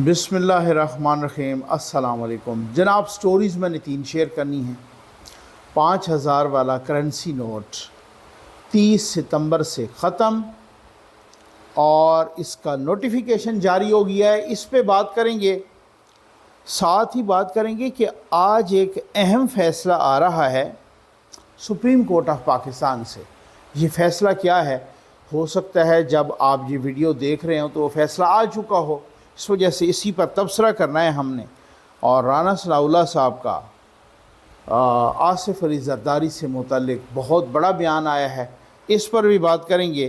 بسم اللہ الرحمن الرحیم۔ السلام علیکم جناب، سٹوریز میں نے 3 شیئر کرنی ہیں۔ 5000 والا کرنسی نوٹ 30 ستمبر سے ختم اور اس کا نوٹیفیکیشن جاری ہو گیا ہے، اس پہ بات کریں گے۔ ساتھ ہی بات کریں گے کہ آج ایک اہم فیصلہ آ رہا ہے سپریم کورٹ آف پاکستان سے۔ یہ فیصلہ کیا ہے؟ ہو سکتا ہے جب آپ یہ ویڈیو دیکھ رہے ہوں تو وہ فیصلہ آ چکا ہو، اس وجہ سے اسی پر تبصرہ کرنا ہے ہم نے۔ اور رانا ثناء اللہ صاحب کا آصف علی زرداری سے متعلق بہت بڑا بیان آیا ہے، اس پر بھی بات کریں گے۔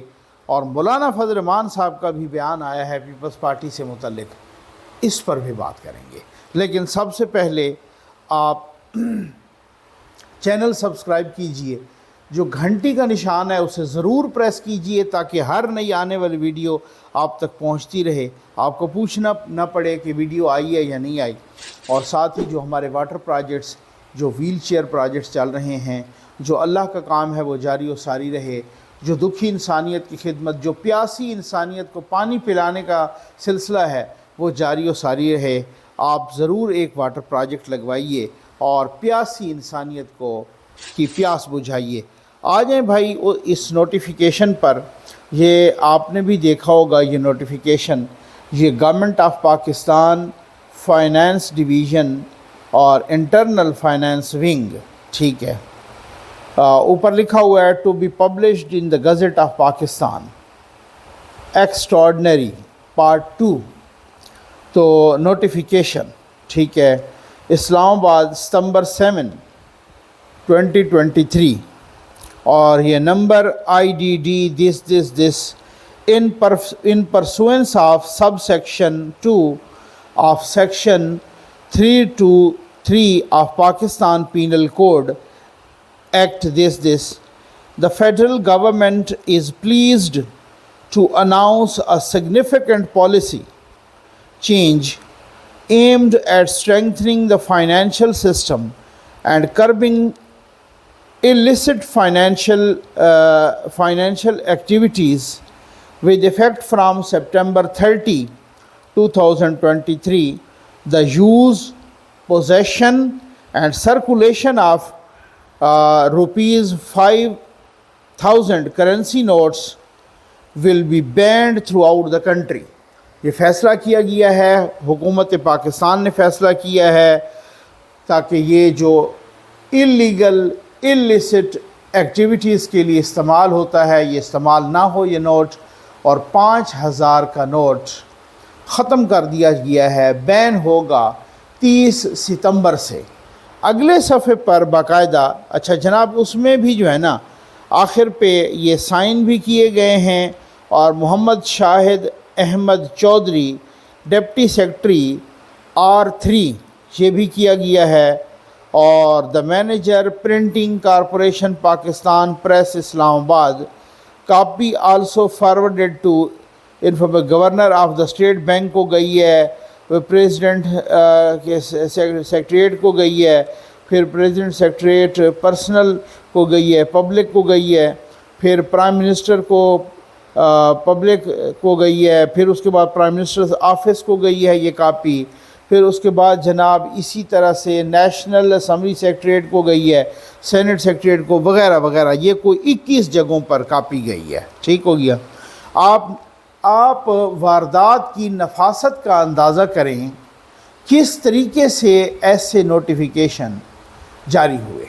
اور مولانا فضل الرحمان صاحب کا بھی بیان آیا ہے پیپلز پارٹی سے متعلق، اس پر بھی بات کریں گے۔ لیکن سب سے پہلے آپ چینل سبسکرائب کیجئے، جو گھنٹی کا نشان ہے اسے ضرور پریس کیجئے تاکہ ہر نئی آنے والی ویڈیو آپ تک پہنچتی رہے، آپ کو پوچھنا نہ پڑے کہ ویڈیو آئی ہے یا نہیں آئی۔ اور ساتھ ہی جو ہمارے واٹر پروجیکٹس، جو ویل چیئر پروجیکٹس چل رہے ہیں، جو اللہ کا کام ہے وہ جاری و ساری رہے، جو دکھی انسانیت کی خدمت، جو پیاسی انسانیت کو پانی پلانے کا سلسلہ ہے وہ جاری و ساری رہے۔ آپ ضرور ایک واٹر پروجیکٹ لگوائیے اور پیاسی انسانیت کی پیاس بجھائیے۔ آ جائیں بھائی اس نوٹیفیکیشن پر۔ یہ آپ نے بھی دیکھا ہوگا، یہ نوٹیفیکیشن، یہ government of Pakistan finance division اور انٹرنل فائنانس ونگ، ٹھیک ہے، اوپر لکھا ہوا ہے to be published in the gazette of Pakistan extraordinary part 2۔ تو نوٹیفیکیشن، ٹھیک ہے، اسلام آباد ستمبر 7 2023، اور یہ number IDD this in pursuance of subsection 2 of section 323 of Pakistan Penal Code Act this the federal government is pleased to announce a significant policy change aimed at strengthening the financial system and curbing illicit financial activities with effect from September 30, 2023. The use, possession and circulation of rupees 5,000 currency notes will be banned throughout the country. یہ فیصلہ کیا گیا ہے، حکومت پاکستان نے فیصلہ کیا ہے تاکہ یہ جو illicit ایکٹیویٹیز کے لیے استعمال ہوتا ہے یہ استعمال نہ ہو یہ نوٹ، اور 5000 کا نوٹ ختم کر دیا گیا ہے، بین ہوگا 30 ستمبر سے۔ اگلے صفحے پر باقاعدہ، اچھا جناب، اس میں بھی جو ہے نا آخر پہ یہ سائن بھی کیے گئے ہیں، اور Muhammad Shahid Ahmed Chaudhry deputy secretary R3 یہ بھی کیا گیا ہے، اور the manager printing corporation Pakistan press Islamabad copy also forwarded to governor of the state bank کو گئی ہے، پریزیڈنٹ کے سیکریٹریٹ کو گئی ہے، پھر پریزیڈنٹ سیکریٹریٹ پرسنل کو گئی ہے، پبلک کو گئی ہے، پھر پرائم منسٹر کو پبلک کو گئی ہے، پھر اس کے بعد پرائم منسٹر آفس کو گئی ہے یہ کاپی، پھر اس کے بعد جناب اسی طرح سے نیشنل اسمبلی سیکریٹریٹ کو گئی ہے، سینٹ سیکریٹریٹ کو، وغیرہ وغیرہ، یہ کوئی 21 جگہوں پر کاپی گئی ہے، ٹھیک ہو گیا۔ آپ واردات کی نفاست کا اندازہ کریں، کس طریقے سے ایسے نوٹیفیکیشن جاری ہوئے،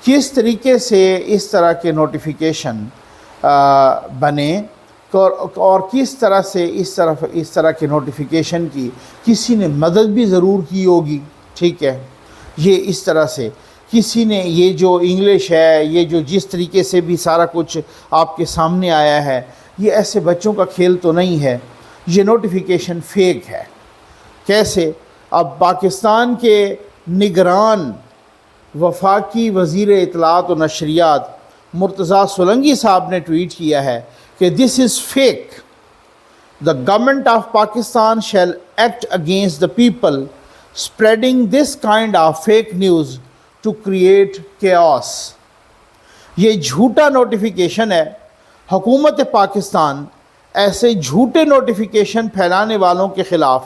کس طریقے سے اس طرح کے نوٹیفیکیشن بنے، اور کس طرح سے اس طرح کے نوٹیفیکیشن کی کسی نے مدد بھی ضرور کی ہوگی، ٹھیک ہے۔ یہ اس طرح سے کسی نے، یہ جو انگلش ہے، یہ جو جس طریقے سے بھی سارا کچھ آپ کے سامنے آیا ہے، یہ ایسے بچوں کا کھیل تو نہیں ہے، یہ نوٹیفیکیشن فیک ہے۔ کیسے؟ اب پاکستان کے نگران وفاقی وزیر اطلاعات و نشریات مرتضیٰ سولنگی صاحب نے ٹویٹ کیا ہے کہ this is fake, the government of Pakistan shall act against the people spreading this kind of fake news to create chaos. یہ جھوٹا نوٹیفیکیشن ہے، حکومت پاکستان ایسے جھوٹے نوٹیفیکیشن پھیلانے والوں کے خلاف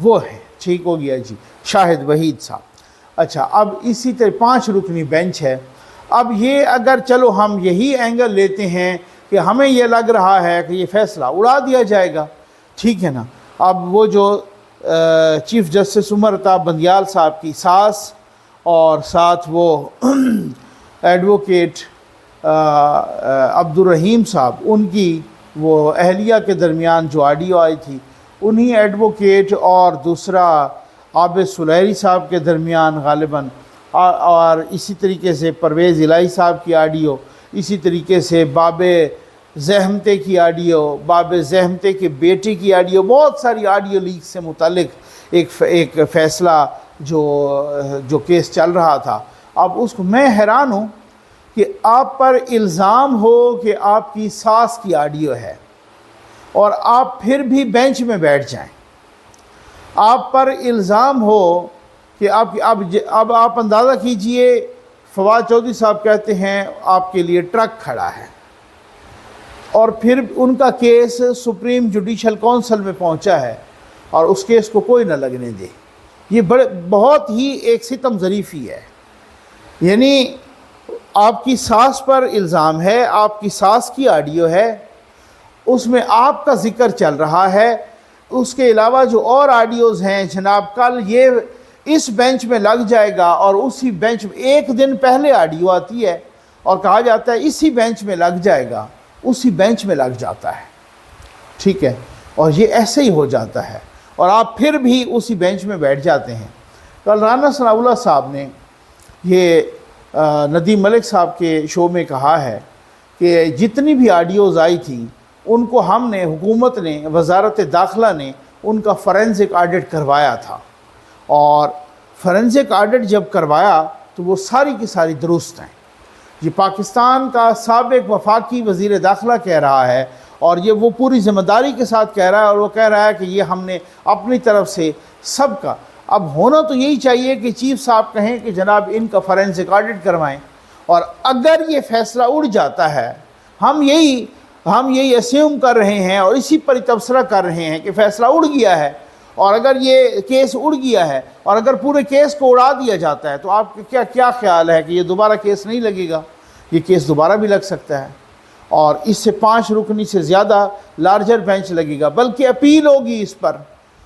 وہ ہیں، ٹھیک ہو گیا جی، شاہد وحید صاحب۔ اچھا، اب اسی طرح 5 رکنی بینچ ہے۔ اب یہ اگر چلو ہم یہی اینگل لیتے ہیں کہ ہمیں یہ لگ رہا ہے کہ یہ فیصلہ اڑا دیا جائے گا، ٹھیک ہے نا۔ اب وہ جو چیف جسٹس عمر عطا بندیال صاحب کی ساس اور ساتھ وہ ایڈوکیٹ عبدالرحیم صاحب، ان کی وہ اہلیہ کے درمیان جو آڈیو آئی تھی، انہی ایڈوکیٹ اور دوسرا عابد سلیری صاحب کے درمیان غالباً، اور اسی طریقے سے پرویز الہی صاحب کی آڈیو، اسی طریقے سے باب زحمتے کی آڈیو، باب زحمتے کے بیٹے کی آڈیو، بہت ساری آڈیو لیک سے متعلق ایک فیصلہ جو کیس چل رہا تھا۔ اب اس کو میں حیران ہوں کہ آپ پر الزام ہو کہ آپ کی ساس کی آڈیو ہے اور آپ پھر بھی بینچ میں بیٹھ جائیں۔ آپ پر الزام ہو کہ اب آپ اندازہ کیجئے، فواد چودھری صاحب کہتے ہیں آپ کے لیے ٹرک کھڑا ہے، اور پھر ان کا کیس سپریم جوڈیشل کونسل میں پہنچا ہے اور اس کیس کو کوئی نہ لگنے دے۔ یہ بہت ہی ایک ستم ظریفی ہے۔ یعنی آپ کی ساس پر الزام ہے، آپ کی ساس کی آڈیو ہے، اس میں آپ کا ذکر چل رہا ہے، اس کے علاوہ جو اور آڈیوز ہیں جناب، کل یہ اس بینچ میں لگ جائے گا، اور اسی بینچ میں ایک دن پہلے آڈیو آتی ہے اور کہا جاتا ہے اسی بینچ میں لگ جائے گا، اسی بینچ میں لگ جاتا ہے، ٹھیک ہے، اور یہ ایسے ہی ہو جاتا ہے اور آپ پھر بھی اسی بینچ میں بیٹھ جاتے ہیں۔ کل رانا ثناء اللہ صاحب نے یہ ندیم ملک صاحب کے شو میں کہا ہے کہ جتنی بھی آڈیوز آئی تھیں ان کو ہم نے، حکومت نے، وزارت داخلہ نے ان کا فورینزک آڈٹ کروایا تھا، اور فورینزک آڈٹ جب کروایا تو وہ ساری کی ساری درست ہیں۔ یہ پاکستان کا سابق وفاقی وزیر داخلہ کہہ رہا ہے، اور یہ وہ پوری ذمہ داری کے ساتھ کہہ رہا ہے، اور وہ کہہ رہا ہے کہ یہ ہم نے اپنی طرف سے سب کا، اب ہونا تو یہی چاہیے کہ چیف صاحب کہیں کہ جناب ان کا فورینزک آڈٹ کروائیں، اور اگر یہ فیصلہ اڑ جاتا ہے، ہم یہی اسیوم کر رہے ہیں اور اسی پر تبصرہ کر رہے ہیں کہ فیصلہ اڑ گیا ہے، اور اگر یہ کیس اڑ گیا ہے اور اگر پورے کیس کو اڑا دیا جاتا ہے تو آپ کا کیا خیال ہے کہ یہ دوبارہ کیس نہیں لگے گا؟ یہ کیس دوبارہ بھی لگ سکتا ہے، اور اس سے 5 رکنی سے زیادہ لارجر بینچ لگے گا، بلکہ اپیل ہوگی اس پر،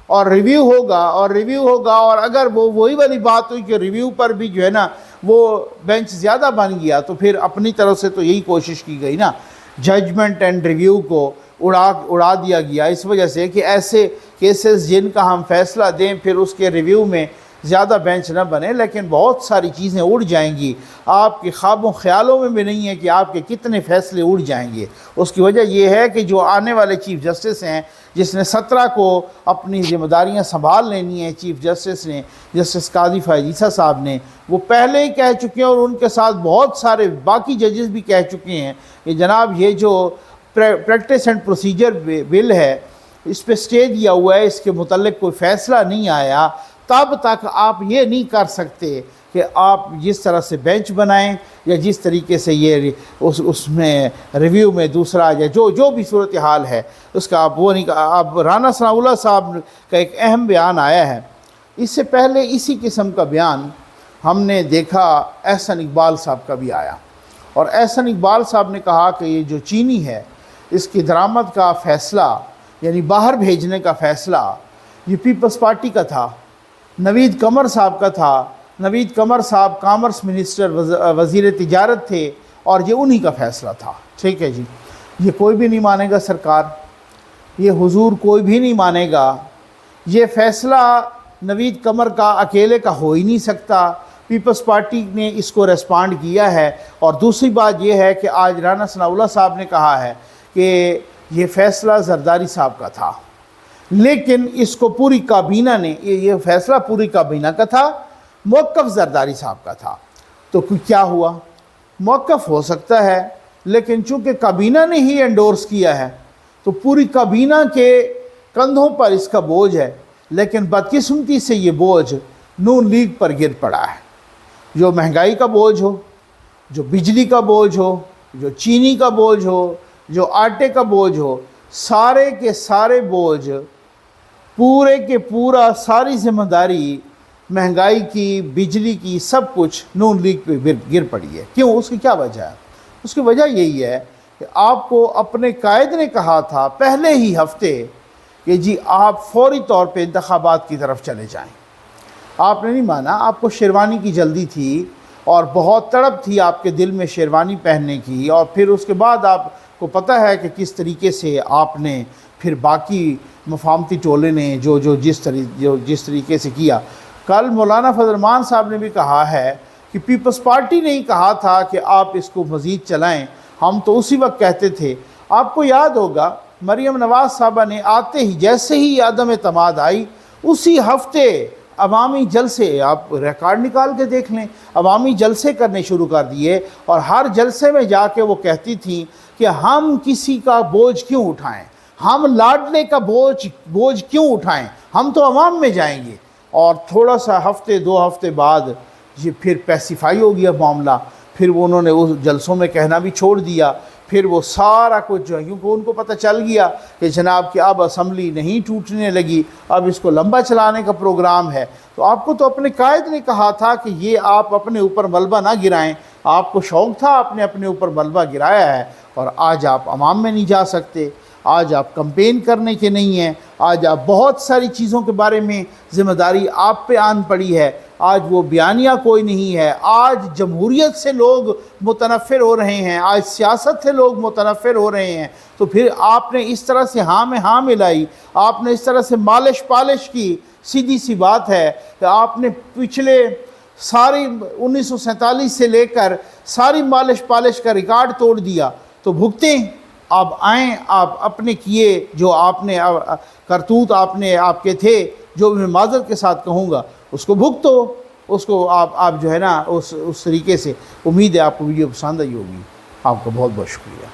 اور ریویو ہوگا، اور اگر وہ وہی والی بات ہوئی کہ ریویو پر بھی جو ہے نا وہ بینچ زیادہ بن گیا، تو پھر اپنی طرف سے تو یہی کوشش کی گئی نا، ججمنٹ اینڈ ریویو کو اڑا دیا گیا، اس وجہ سے کہ ایسے کیسز جن کا ہم فیصلہ دیں پھر اس کے ریویو میں زیادہ بینچ نہ بنے، لیکن بہت ساری چیزیں اڑ جائیں گی، آپ کے خوابوں خیالوں میں بھی نہیں ہے کہ آپ کے کتنے فیصلے اڑ جائیں گے۔ اس کی وجہ یہ ہے کہ جو آنے والے چیف جسٹس ہیں، جس نے 17 کو اپنی ذمہ داریاں سنبھال لینی ہیں، چیف جسٹس نے، جسٹس قاضی فائز عیسیٰ صاحب نے، وہ پہلے ہی کہہ چکے ہیں، اور ان کے ساتھ بہت سارے باقی ججز بھی کہہ چکے ہیں کہ جناب یہ جو پریکٹس اینڈ پروسیجر بل ہے، اس پہ سٹے دیا ہوا ہے، اس کے متعلق کوئی فیصلہ نہیں آیا، تب تک آپ یہ نہیں کر سکتے کہ آپ جس طرح سے بینچ بنائیں یا جس طریقے سے یہ اس میں ریویو میں دوسرا یا جو بھی صورتحال ہے اس کا آپ وہ نہیں۔ اب رانا ثناء اللہ صاحب کا ایک اہم بیان آیا ہے، اس سے پہلے اسی قسم کا بیان ہم نے دیکھا احسن اقبال صاحب کا بھی آیا، اور احسن اقبال صاحب نے کہا کہ یہ جو چینی ہے اس کی درآمد کا فیصلہ، یعنی باہر بھیجنے کا فیصلہ، یہ پیپلز پارٹی کا تھا، نوید قمر صاحب کا تھا۔ نوید قمر صاحب کامرس منسٹر، وزیر تجارت تھے، اور یہ انہی کا فیصلہ تھا، ٹھیک ہے جی۔ یہ کوئی بھی نہیں مانے گا سرکار، یہ حضور کوئی بھی نہیں مانے گا، یہ فیصلہ نوید قمر کا اکیلے کا ہو ہی نہیں سکتا، پیپلز پارٹی نے اس کو ریسپانڈ کیا ہے۔ اور دوسری بات یہ ہے کہ آج رانا ثناء اللہ صاحب نے کہا ہے کہ یہ فیصلہ زرداری صاحب کا تھا، لیکن اس کو پوری کابینہ نے، یہ فیصلہ پوری کابینہ کا تھا، موقف زرداری صاحب کا تھا۔ تو کیا ہوا؟ موقف ہو سکتا ہے، لیکن چونکہ کابینہ نے ہی انڈورس کیا ہے تو پوری کابینہ کے کندھوں پر اس کا بوجھ ہے، لیکن بدقسمتی سے یہ بوجھ نون لیگ پر گر پڑا ہے۔ جو مہنگائی کا بوجھ ہو، جو بجلی کا بوجھ ہو، جو چینی کا بوجھ ہو، جو آٹے کا بوجھ ہو، سارے کے سارے بوجھ پورے کے پورا ساری ذمہ داری مہنگائی کی، بجلی کی، سب کچھ نون لیگ پہ گر پڑی ہے۔ کیوں؟ اس کی کیا وجہ ہے؟ اس کی وجہ یہی ہے کہ آپ کو اپنے قائد نے کہا تھا پہلے ہی ہفتے کہ جی آپ فوری طور پہ انتخابات کی طرف چلے جائیں۔ آپ نے نہیں مانا، آپ کو شیروانی کی جلدی تھی اور بہت تڑپ تھی آپ کے دل میں شیروانی پہننے کی، اور پھر اس کے بعد آپ کو پتہ ہے کہ کس طریقے سے آپ نے پھر باقی مفاہمتی ٹولے نے جس طریقے سے کیا۔ کل مولانا فضل الرحمان صاحب نے بھی کہا ہے کہ پیپلز پارٹی نے ہی کہا تھا کہ آپ اس کو مزید چلائیں، ہم تو اسی وقت کہتے تھے۔ آپ کو یاد ہوگا مریم نواز صاحبہ نے آتے ہی جیسے ہی عدم اعتماد آئی اسی ہفتے عوامی جلسے، آپ ریکارڈ نکال کے دیکھ لیں، عوامی جلسے کرنے شروع کر دیے، اور ہر جلسے میں جا کے وہ کہتی تھیں کہ ہم کسی کا بوجھ کیوں اٹھائیں، ہم لاڈلے کا بوجھ کیوں اٹھائیں، ہم تو عوام میں جائیں گے۔ اور تھوڑا سا ہفتے 2 ہفتے بعد یہ پھر پیسیفائی ہو گیا معاملہ، پھر وہ انہوں نے اس جلسوں میں کہنا بھی چھوڑ دیا، پھر وہ سارا کچھ جو ہے، کیونکہ ان کو پتہ چل گیا کہ جناب کہ اب اسمبلی نہیں ٹوٹنے لگی، اب اس کو لمبا چلانے کا پروگرام ہے۔ تو آپ کو تو اپنے قائد نے کہا تھا کہ یہ آپ اپنے اوپر ملبہ نہ گرائیں، آپ کو شوق تھا، آپ نے اپنے اوپر ملبہ گرایا ہے، اور آج آپ عوام میں نہیں جا سکتے، آج آپ کمپین کرنے کے نہیں ہیں، آج آپ بہت ساری چیزوں کے بارے میں ذمہ داری آپ پہ آن پڑی ہے، آج وہ بیانیہ کوئی نہیں ہے، آج جمہوریت سے لوگ متنفر ہو رہے ہیں، آج سیاست سے لوگ متنفر ہو رہے ہیں۔ تو پھر آپ نے اس طرح سے ہاں میں ہاں ملائی، آپ نے اس طرح سے مالش پالش کی۔ سیدھی سی بات ہے کہ آپ نے پچھلے ساری 1947 سے لے کر ساری مالش پالش کا ریکارڈ توڑ دیا، تو بھگتیں آپ آئیں، آپ اپنے کیے جو آپ نے کرتوت آپ کے تھے، جو میں معذرت کے ساتھ کہوں گا، اس کو بھگتو، اس کو آپ جو ہے نا اس طریقے سے۔ امید ہے آپ کو ویڈیو پسند آئی ہوگی۔ آپ کا بہت بہت شکریہ۔